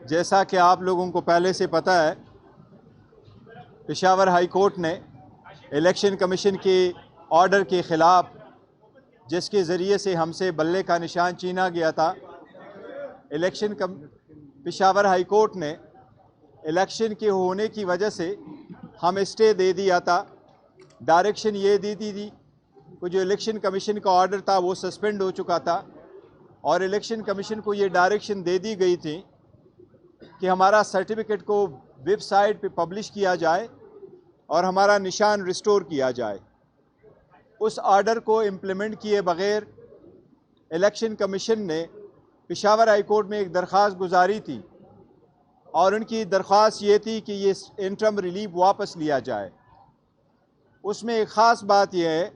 جیسا کہ آپ لوگوں کو پہلے سے پتہ ہے، پشاور ہائی کورٹ نے الیکشن کمیشن کے آرڈر کے خلاف، جس کے ذریعے سے ہم سے بلے کا نشان چھینا گیا تھا، پشاور ہائی کورٹ نے الیکشن کے ہونے کی وجہ سے ہم اسٹے دے دیا تھا۔ ڈائریکشن یہ دی تھی کہ جو الیکشن کمیشن کا آرڈر تھا وہ سسپینڈ ہو چکا تھا، اور الیکشن کمیشن کو یہ ڈائریکشن دے دی گئی تھی کہ ہمارا سرٹیفکیٹ کو ویب سائٹ پہ پبلش کیا جائے اور ہمارا نشان ریسٹور کیا جائے۔ اس آرڈر کو امپلیمنٹ کیے بغیر الیکشن کمیشن نے پشاور ہائی کورٹ میں ایک درخواست گزاری تھی، اور ان کی درخواست یہ تھی کہ یہ انٹرم ریلیف واپس لیا جائے۔ اس میں ایک خاص بات یہ ہے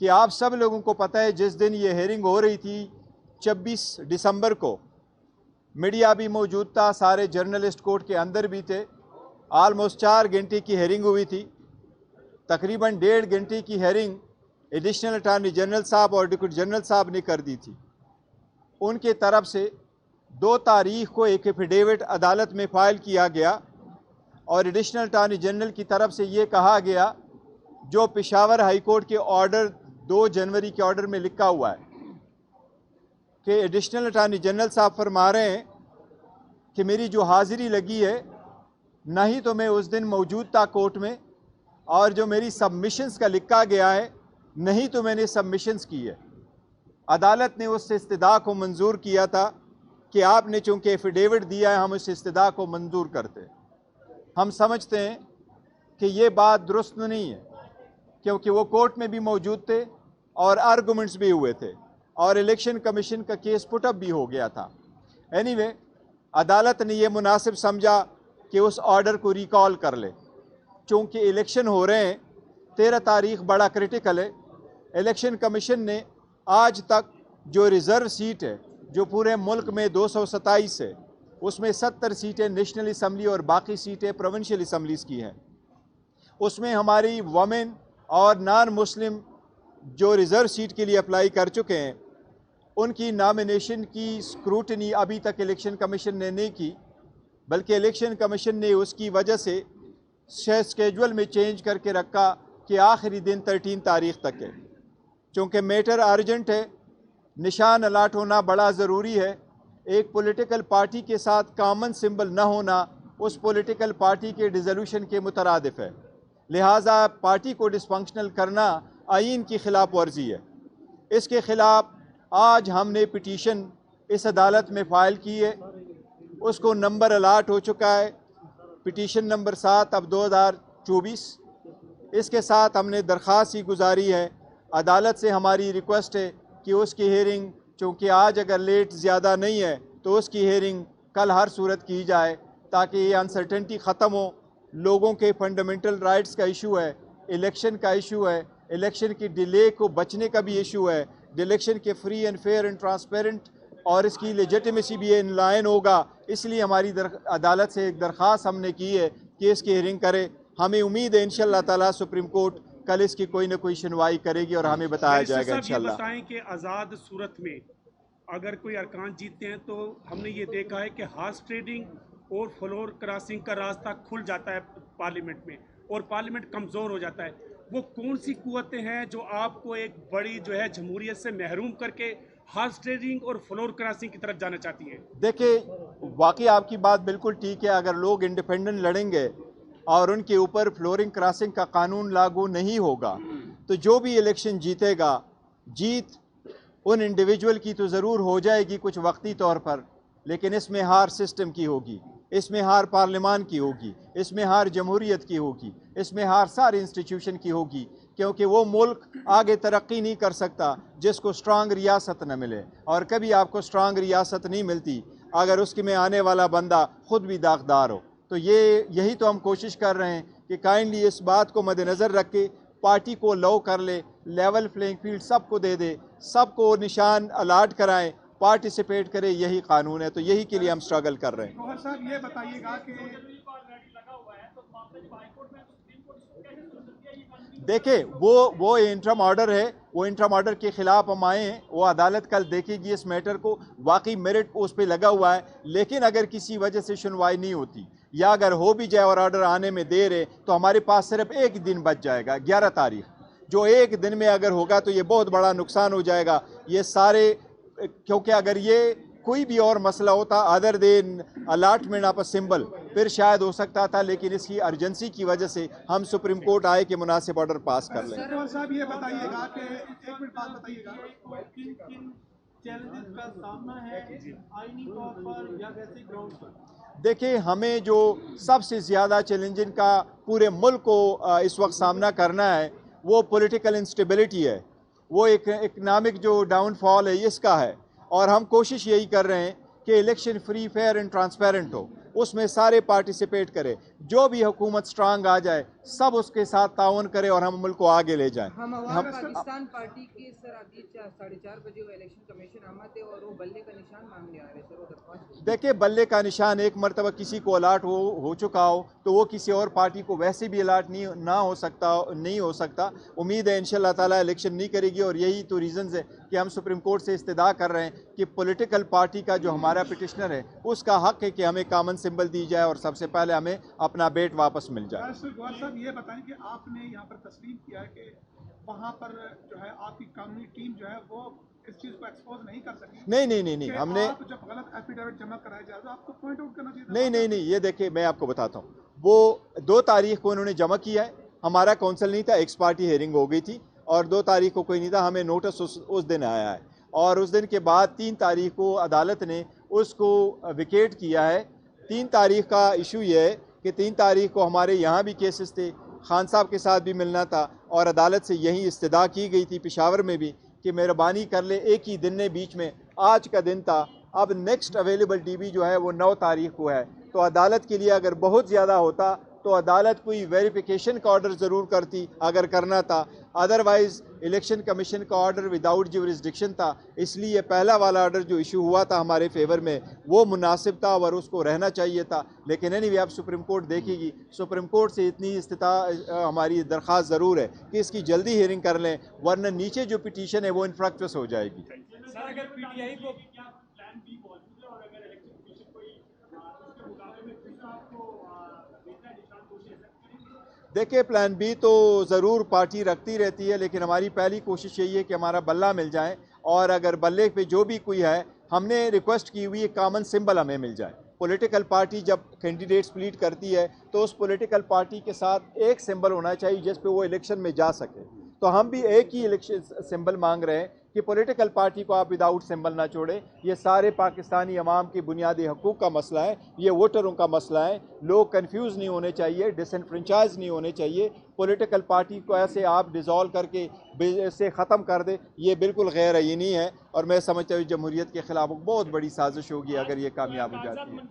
کہ آپ سب لوگوں کو پتہ ہے جس دن یہ ہیئرنگ ہو رہی تھی 26 دسمبر کو، میڈیا بھی موجود تھا، سارے جرنلسٹ کورٹ کے اندر بھی تھے۔ آلموسٹ 4 گھنٹے کی ہیئرنگ ہوئی تھی۔ تقریباً 1.5 گھنٹے کی ہیئرنگ ایڈیشنل اٹارنی جنرل صاحب اور ڈپٹی جنرل صاحب نے کر دی تھی۔ ان کے طرف سے 2 تاریخ کو ایک ایفیڈیوٹ عدالت میں فائل کیا گیا، اور ایڈیشنل اٹارنی جنرل کی طرف سے یہ کہا گیا جو پشاور ہائی کورٹ کے آرڈر 2 جنوری کے آرڈر میں لکھا ہوا ہے کہ ایڈیشنل اٹارنی جنرل صاحب فرما رہے ہیں کہ میری جو حاضری لگی ہے، نہ ہی تو میں اس دن موجود تھا کورٹ میں، اور جو میری سبمیشنز کا لکھا گیا ہے نہیں تو میں نے سبمیشنز کی ہے۔ عدالت نے اس استدعا کو منظور کیا تھا کہ آپ نے چونکہ ایفیڈیوٹ دیا ہے ہم اس استدعا کو منظور کرتے۔ ہم سمجھتے ہیں کہ یہ بات درست نہیں ہے، کیونکہ وہ کورٹ میں بھی موجود تھے اور آرگومنٹس بھی ہوئے تھے، اور الیکشن کمیشن کا کیس پٹ اپ بھی ہو گیا تھا۔ اینی وے عدالت نے یہ مناسب سمجھا کہ اس آرڈر کو ریکال کر لے، چونکہ الیکشن ہو رہے ہیں۔ 13 تاریخ بڑا کرٹیکل ہے۔ الیکشن کمیشن نے آج تک جو ریزرو سیٹ ہے جو پورے ملک میں 227 ہے، اس میں 70 سیٹیں نیشنل اسمبلی اور باقی سیٹیں پروونشل اسمبلیز کی ہیں۔ اس میں ہماری وومن اور نان مسلم جو ریزرو سیٹ کے لیے اپلائی کر چکے ہیں، ان کی نامینیشن کی اسکروٹنی ابھی تک الیکشن کمیشن نے نہیں کی، بلکہ الیکشن کمیشن نے اس کی وجہ سے اسکیجول میں چینج کر کے رکھا کہ آخری دن 13 تاریخ تک ہے۔ چونکہ میٹر ارجنٹ ہے، نشان الاٹ ہونا بڑا ضروری ہے۔ ایک پولیٹیکل پارٹی کے ساتھ کامن سمبل نہ ہونا اس پولیٹیکل پارٹی کے ڈیزولوشن کے مترادف ہے، لہٰذا پارٹی کو ڈسفنکشنل کرنا آئین کی خلاف ورزی ہے۔ اس کے خلاف آج ہم نے پٹیشن اس عدالت میں فائل کی ہے، اس کو نمبر الاٹ ہو چکا ہے، پٹیشن نمبر 7 اب 2024۔ اس کے ساتھ ہم نے درخواست ہی گزاری ہے، عدالت سے ہماری ریکویسٹ ہے کہ اس کی ہیئرنگ، چونکہ آج اگر لیٹ زیادہ نہیں ہے تو اس کی ہیئرنگ کل ہر صورت کی جائے، تاکہ یہ انسرٹنٹی ختم ہو۔ لوگوں کے فنڈامنٹل رائٹس کا ایشو ہے، الیکشن کا ایشو ہے، الیکشن کی ڈیلے کو بچنے کا بھی ایشو ہے، الیکشن کے free and fair and transparent اور اس کی لیجیٹمیسی بھی ان لائن ہوگا۔ اس لیے ہماری عدالت سے ایک درخواست ہم نے کی ہے کہ اس کی ہیئرنگ کرے۔ ہمیں امید ہے انشاءاللہ تعالیٰ سپریم کورٹ کل اس کی کوئی نہ کوئی سنوائی کرے گی اور ہمیں بتایا جائے گا انشاءاللہ۔ یہ بتائیں کہ آزاد صورت میں اگر کوئی ارکان جیتتے ہیں تو ہم نے یہ دیکھا ہے کہ ہارس ٹریڈنگ اور فلور کراسنگ کا راستہ کھل جاتا ہے پارلیمنٹ میں، اور پارلیمنٹ کمزور ہو جاتا ہے۔ وہ کون سی قوتیں ہیں جو آپ کو ایک بڑی جو ہے جمہوریت سے محروم کر کے ہارس ٹریڈنگ اور فلور کراسنگ کی طرف جانا چاہتی ہیں؟ دیکھیں، واقعی آپ کی بات بالکل ٹھیک ہے۔ اگر لوگ انڈیپینڈنٹ لڑیں گے اور ان کے اوپر فلورنگ کراسنگ کا قانون لاگو نہیں ہوگا تو جو بھی الیکشن جیتے گا، جیت ان انڈیویجول کی تو ضرور ہو جائے گی کچھ وقتی طور پر، لیکن اس میں ہار سسٹم کی ہوگی، اس میں ہار پارلیمان کی ہوگی، اس میں ہار جمہوریت کی ہوگی، اس میں ہار سارے انسٹیٹیوشن کی ہوگی، کیونکہ وہ ملک آگے ترقی نہیں کر سکتا جس کو سٹرانگ ریاست نہ ملے، اور کبھی آپ کو سٹرانگ ریاست نہیں ملتی اگر اس میں آنے والا بندہ خود بھی داغدار ہو۔ تو یہی تو ہم کوشش کر رہے ہیں کہ کائنڈلی اس بات کو مد نظر رکھ کے پارٹی کو لو کر لے، لیول پلینگ فیلڈ سب کو دے دے، سب کو نشان الاٹ کرائیں، پارٹیسپیٹ کرے، یہی قانون ہے۔ تو یہی کے لیے ہم سٹرگل کر رہے ہیں۔ گوہر صاحب یہ بتائیے گا کہ دیکھیں وہ انٹرم آرڈر ہے, وہ انٹرم آرڈر کے خلاف ہم آئے ہیں, وہ عدالت کل دیکھے گی اس میٹر کو, واقعی میرٹ اس پہ لگا ہوا ہے. لیکن اگر کسی وجہ سے سنوائی نہیں ہوتی یا اگر ہو بھی جائے اور آرڈر آنے میں دیر ہے تو ہمارے پاس صرف ایک دن بچ جائے گا, 11 تاریخ, جو ایک دن میں اگر ہوگا تو یہ بہت بڑا نقصان ہو جائے گا. یہ سارے, کیونکہ اگر یہ کوئی بھی اور مسئلہ ہوتا other than allotment of a symbol پھر شاید ہو سکتا تھا, لیکن اس کی ارجنسی کی وجہ سے ہم سپریم کورٹ آئے کہ مناسب آرڈر پاس کر لیں. سر صاحب یہ بتائیے گا کہ ایک منٹ بات بتائیے گا کن کن چیلنجز کا سامنا ہے آئینی طور پر یا ویسے گراؤنڈ پر؟ دیکھیں ہمیں جو سب سے زیادہ چیلنجن کا پورے ملک کو اس وقت سامنا کرنا ہے وہ پولیٹیکل انسٹیبلٹی ہے, وہ ایک اکنامک جو ڈاؤن فال ہے اس کا ہے. اور ہم کوشش یہی کر رہے ہیں کہ election free fair and transparent ہو, اس میں سارے پارٹیسپیٹ کرے, جو بھی حکومت سٹرانگ آ جائے سب اس کے ساتھ تعاون کرے اور ہم ملک کو آگے لے جائیں. ہم پاکستان پارٹی کی سر ابھی 4:30 بجے وہ الیکشن کمیشن آمد ہے اور وہ بلے کا نشان مانگنے آ رہے سر, وہ درخواست. دیکھیں بلے کا نشان ایک مرتبہ کسی کو الاٹ ہو چکا ہو تو وہ کسی اور پارٹی کو ویسے بھی الاٹ نہیں ہو سکتا. امید ہے انشاءاللہ تعالیٰ الیکشن نہیں کرے گی, اور یہی تو ریزنز ہے کہ ہم سپریم کورٹ سے استدعا کر رہے ہیں کہ پولیٹیکل پارٹی کا جو ہمارا پٹیشنر ہے اس کا حق ہے کہ ہمیں کامن سمبل دی جائے اور سب سے پہلے ہمیں اپنا بیٹ واپس مل جائے. گوہر صاحب یہ بتائیں کہ آپ نے یہاں پر تسلیم کیا ہے کہ وہاں پر جو ہے آپ کی قانونی ٹیم جو ہے وہ اس چیز کو ایکسپوز نہیں کر سکی؟ نہیں, ہم نے جب غلط ایفیڈیوٹ جمع کرایا جائے تو آپ کو پوائنٹ آؤٹ کرنا چاہیے. نہیں, یہ دیکھیں میں آپ کو بتاتا ہوں, وہ 2 تاریخ کو انہوں نے جمع کیا ہے, ہمارا کونسل نہیں تھا, ایکس پارٹی ہیئرنگ ہو گئی تھی, اور 2 تاریخ کو کوئی نہیں تھا, ہمیں نوٹس اس دن آیا ہے, اور اس دن کے بعد 3 تاریخ کو عدالت نے اس کو ویکیٹ کیا ہے. 3 تاریخ کا ایشو یہ ہے کہ 3 تاریخ کو ہمارے یہاں بھی کیسز تھے, خان صاحب کے ساتھ بھی ملنا تھا, اور عدالت سے یہی استدعا کی گئی تھی پشاور میں بھی کہ مہربانی کر لے, ایک ہی دن نے بیچ میں, آج کا دن تھا, اب نیکسٹ اویلیبل ڈی بی جو ہے وہ 9 تاریخ کو ہے. تو عدالت کے لیے اگر بہت زیادہ ہوتا تو عدالت کوئی ویریفیکیشن کا آرڈر ضرور کرتی اگر کرنا تھا, ادروائز الیکشن کمیشن کا آرڈر وداؤٹ جیورسڈکشن تھا. اس لیے پہلا والا آرڈر جو ایشو ہوا تھا ہمارے فیور میں وہ مناسب تھا اور اس کو رہنا چاہیے تھا. لیکن اینی اب سپریم کورٹ دیکھے گی, سپریم کورٹ سے اتنی ہماری درخواست ضرور ہے کہ اس کی جلدی ہیئرنگ کر لیں, ورنہ نیچے جو پٹیشن ہے وہ انفرکچوس ہو جائے گی. سر اگر پی ٹی آئی کو دیکھیں پلان بی تو ضرور پارٹی رکھتی رہتی ہے, لیکن ہماری پہلی کوشش یہی ہے کہ ہمارا بلہ مل جائے, اور اگر بلے پہ جو بھی کوئی ہے ہم نے ریکویسٹ کی ہوئی ہے کامن سمبل ہمیں مل جائے. پولیٹیکل پارٹی جب کینڈیڈیٹس پلیٹ کرتی ہے تو اس پولیٹیکل پارٹی کے ساتھ ایک سمبل ہونا چاہیے جس پہ وہ الیکشن میں جا سکے. تو ہم بھی ایک ہی الیکشن سمبل مانگ رہے ہیں کہ پولیٹیکل پارٹی کو آپ وداؤٹ سمبل نہ چھوڑیں. یہ سارے پاکستانی عوام کے بنیادی حقوق کا مسئلہ ہے, یہ ووٹروں کا مسئلہ ہے, لوگ کنفیوز نہیں ہونے چاہیے, ڈس انفرنچائز نہیں ہونے چاہیے. پولیٹیکل پارٹی کو ایسے آپ ڈیزالو کر کے اسے ختم کر دے, یہ بالکل غیر آئینی ہے, اور میں سمجھتا ہوں جمہوریت کے خلاف بہت بڑی سازش ہوگی اگر یہ کامیاب ہو جاتی ہے.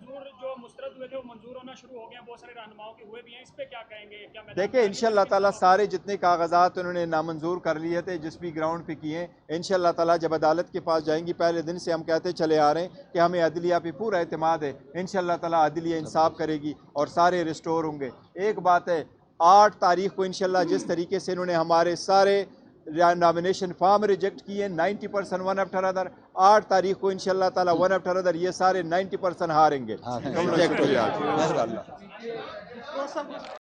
دیکھیں انشاءاللہ تعالیٰ سارے جتنے کاغذات انہوں نے نامنظور کر لیے تھے جس بھی گراؤنڈ پہ کیے, انشاءاللہ تعالیٰ جب عدالت کے پاس جائیں گی, پہلے دن سے ہم کہتے چلے آ رہے ہیں کہ ہمیں عدلیہ پہ پورا اعتماد ہے, انشاءاللہ تعالیٰ عدلیہ انصاف کرے گی اور سارے ریسٹور ہوں گے. ایک بات ہے, 8 تاریخ کو انشاءاللہ جس طریقے سے انہوں نے ہمارے سارے نامینیشن فارم ریجیکٹ کیے 90% ون آفٹر ادر, 8 تاریخ کو انشاءاللہ تعالیٰ ون آفٹر ادر یہ سارے 90% ہاریں گے.